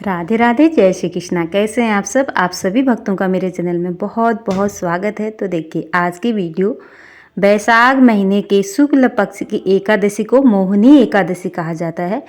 राधे राधे, जय श्री कृष्णा। कैसे हैं आप सब? आप सभी भक्तों का मेरे चैनल में बहुत बहुत स्वागत है। तो देखिए, आज की वीडियो बैसाख महीने के शुक्ल पक्ष की एकादशी को मोहिनी एकादशी कहा जाता है,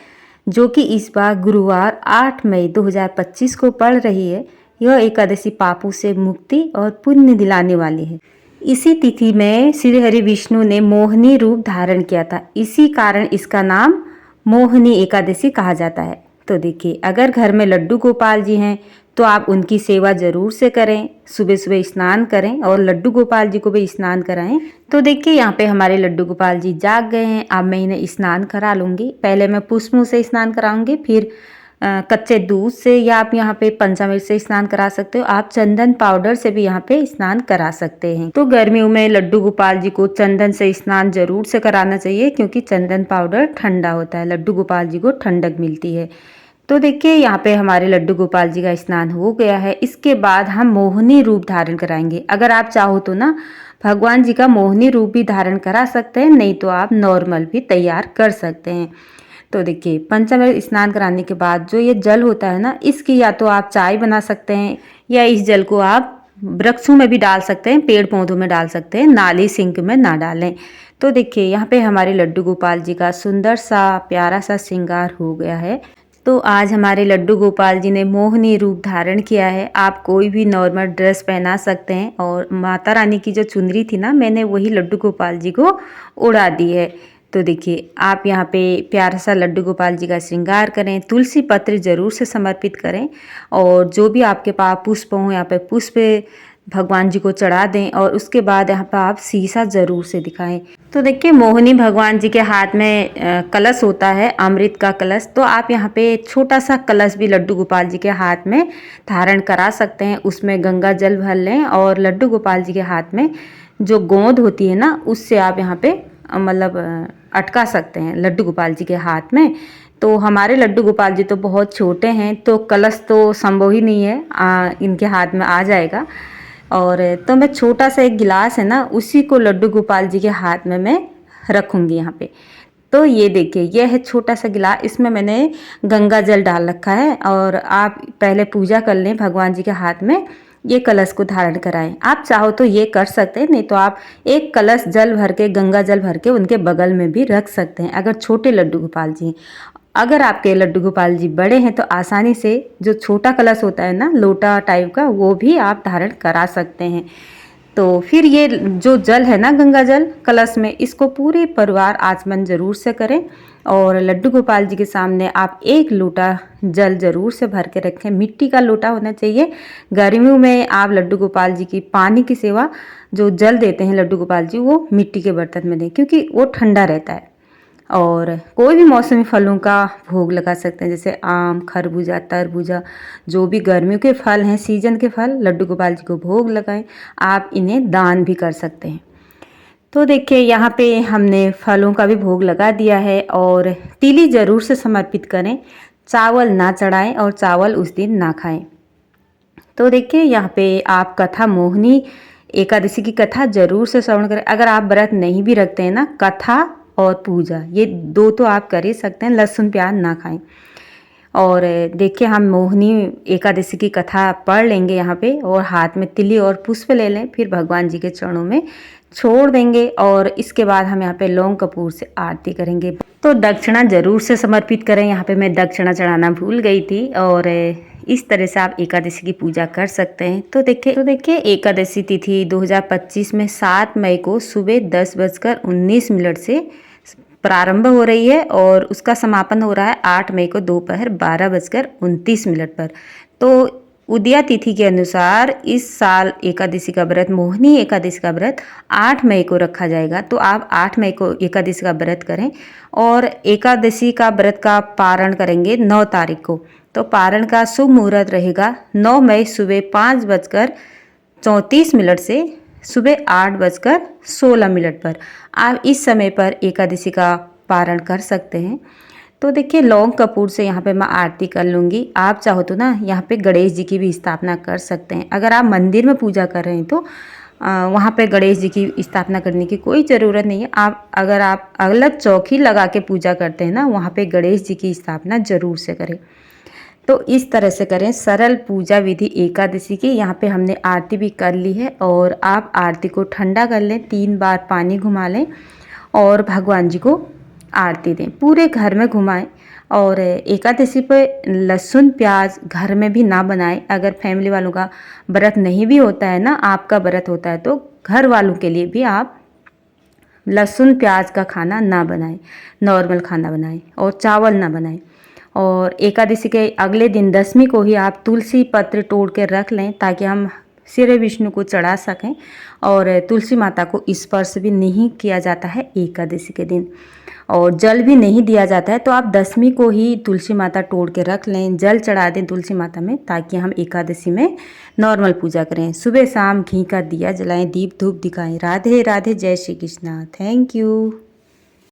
जो कि इस बार गुरुवार 8 मई 2025 को पड़ रही है। यह एकादशी पापों से मुक्ति और पुण्य दिलाने वाली है। इसी तिथि में श्री हरि विष्णु ने मोहिनी रूप धारण किया था, इसी कारण इसका नाम मोहिनी एकादशी कहा जाता है। तो देखिए, अगर घर में लड्डू गोपाल जी हैं तो आप उनकी सेवा ज़रूर से करें। सुबह सुबह स्नान करें और लड्डू गोपाल जी को भी स्नान कराएं। तो देखिए, यहाँ पे हमारे लड्डू गोपाल जी जाग गए हैं। अब मैं इन्हें स्नान करा लूँगी। पहले मैं पुष्पों से स्नान कराऊंगी, फिर कच्चे दूध से, या आप यहाँ पे पंचामृत से स्नान करा सकते हो। आप चंदन पाउडर से भी यहाँ पे स्नान करा सकते हैं। तो गर्मियों में लड्डू गोपाल जी को चंदन से स्नान जरूर से कराना चाहिए, क्योंकि चंदन पाउडर ठंडा होता है, लड्डू गोपाल जी को ठंडक मिलती है। तो देखिए, यहाँ पे हमारे लड्डू गोपाल जी का स्नान हो गया है। इसके बाद हम मोहिनी रूप धारण कराएंगे। अगर आप चाहो तो ना भगवान जी का मोहिनी रूप भी धारण करा सकते हैं, नहीं तो आप नॉर्मल भी तैयार कर सकते हैं। तो देखिए, पंचामृत स्नान कराने के बाद जो ये जल होता है ना, इसकी या तो आप चाय बना सकते हैं, या इस जल को आप वृक्षों में भी डाल सकते हैं, पेड़ पौधों में डाल सकते हैं, नाली सिंक में ना डालें। तो देखिए, यहाँ पे हमारे लड्डू गोपाल जी का सुंदर सा प्यारा सा श्रृंगार हो गया है। तो आज हमारे लड्डू गोपाल जी ने मोहिनी रूप धारण किया है। आप कोई भी नॉर्मल ड्रेस पहना सकते हैं, और माता रानी की जो चुनरी थी ना, मैंने वही लड्डू गोपाल जी को उड़ा दी है। तो देखिए, आप यहाँ पे प्यारा सा लड्डू गोपाल जी का श्रृंगार करें, तुलसी पत्र जरूर से समर्पित करें, और जो भी आपके पास पुष्प हों यहाँ पे पुष्प भगवान जी को चढ़ा दें, और उसके बाद यहाँ पर आप शीशा जरूर से दिखाएं। तो देखिए, मोहिनी भगवान जी के हाथ में कलश होता है, अमृत का कलश। तो आप यहाँ पे छोटा सा कलश भी लड्डू गोपाल जी के हाथ में धारण करा सकते हैं। उसमें गंगा जल भर लें, और लड्डू गोपाल जी के हाथ में जो गोंद होती है ना, उससे आप यहाँ पे मतलब अटका सकते हैं लड्डू गोपाल जी के हाथ में। तो हमारे लड्डू गोपाल जी तो बहुत छोटे हैं, तो कलश तो संभव ही नहीं है इनके हाथ में आ जाएगा। और तो मैं छोटा सा एक गिलास है ना, उसी को लड्डू गोपाल जी के हाथ में मैं रखूँगी यहाँ पे। तो ये देखिए, यह है छोटा सा गिलास, इसमें मैंने गंगा जल डाल रखा है। और आप पहले पूजा कर लें भगवान जी के हाथ में, ये कलश को धारण कराएं। आप चाहो तो ये कर सकते हैं, नहीं तो आप एक कलश जल भर के, गंगा जल भर के उनके बगल में भी रख सकते हैं, अगर छोटे लड्डू गोपाल जी। अगर आपके लड्डू गोपाल जी बड़े हैं तो आसानी से जो छोटा कलश होता है ना, लोटा टाइप का, वो भी आप धारण करा सकते हैं। तो फिर ये जो जल है ना, गंगा जल कलश में, इसको पूरे परिवार आचमन जरूर से करें। और लड्डू गोपाल जी के सामने आप एक लोटा जल जरूर से भर के रखें। मिट्टी का लोटा होना चाहिए। गर्मियों में आप लड्डू गोपाल जी की पानी की सेवा, जो जल देते हैं लड्डू गोपाल जी, वो मिट्टी के बर्तन में दें, क्योंकि वो ठंडा रहता है। और कोई भी मौसमी फलों का भोग लगा सकते हैं, जैसे आम, खरबूजा, तरबूजा, जो भी गर्मियों के फल हैं, सीजन के फल, लड्डू गोपाल जी को भोग लगाएं। आप इन्हें दान भी कर सकते हैं। तो देखिए, यहाँ पे हमने फलों का भी भोग लगा दिया है। और तिली जरूर से समर्पित करें, चावल ना चढ़ाएं और चावल उस दिन ना खाएं। तो देखिए, यहाँ पे आप कथा, मोहिनी एकादशी की कथा जरूर से श्रवण करें। अगर आप व्रत नहीं भी रखते हैं ना, कथा और पूजा ये दो तो आप कर ही सकते हैं। लहसुन प्याज ना खाएं। और देखिए, हम मोहिनी एकादशी की कथा पढ़ लेंगे यहाँ पे, और हाथ में तिली और पुष्प ले लें, फिर भगवान जी के चरणों में छोड़ देंगे। और इसके बाद हम यहाँ पे लौंग कपूर से आरती करेंगे। तो दक्षिणा जरूर से समर्पित करें। यहाँ पे मैं दक्षिणा चढ़ाना भूल गई थी। और इस तरह से आप एकादशी की पूजा कर सकते हैं। तो देखिए, एकादशी तिथि 2025 में 7 मई को सुबह 10:19 से प्रारंभ हो रही है, और उसका समापन हो रहा है 8 मई को दोपहर 12:29 पर। तो उदया तिथि के अनुसार इस साल एकादशी का व्रत, मोहिनी एकादशी का व्रत 8 मई को रखा जाएगा। तो आप 8 मई को एकादशी का व्रत करें, और एकादशी का व्रत का पारण करेंगे 9 तारीख को। तो पारण का शुभ मुहूर्त रहेगा 9 मई सुबह 5:34 से सुबह 8:16 पर। आप इस समय पर एकादशी का पारण कर सकते हैं। तो देखिए, लौंग कपूर से यहाँ पे मैं आरती कर लूँगी। आप चाहो तो ना यहाँ पे गणेश जी की भी स्थापना कर सकते हैं। अगर आप मंदिर में पूजा कर रहे हैं तो वहाँ पे गणेश जी की स्थापना करने की कोई ज़रूरत नहीं है। अगर आप अलग चौकी लगा के पूजा करते हैं ना, वहाँ पे गणेश जी की स्थापना जरूर से करें। तो इस तरह से करें सरल पूजा विधि एकादशी की। यहाँ पे हमने आरती भी कर ली है और आप आरती को ठंडा कर लें, 3 बार पानी घुमा लें और भगवान जी को आरती दें, पूरे घर में घुमाएं। और एकादशी पे लहसुन प्याज घर में भी ना बनाएं। अगर फैमिली वालों का व्रत नहीं भी होता है ना, आपका व्रत होता है, तो घर वालों के लिए भी आप लहसुन प्याज का खाना ना बनाएं, नॉर्मल खाना बनाएं और चावल ना बनाएं। और एकादशी के अगले दिन दशमी को ही आप तुलसी पत्र तोड़ के रख लें ताकि हम श्री विष्णु को चढ़ा सकें। और तुलसी माता को स्पर्श भी नहीं किया जाता है एकादशी के दिन, और जल भी नहीं दिया जाता है। तो आप दशमी को ही तुलसी माता तोड़ के रख लें, जल चढ़ा दें तुलसी माता में, ताकि हम एकादशी में नॉर्मल पूजा करें। सुबह शाम घी का दिया जलाएं, दीप धूप दिखाएं। राधे राधे, जय श्री कृष्णा। Thank you.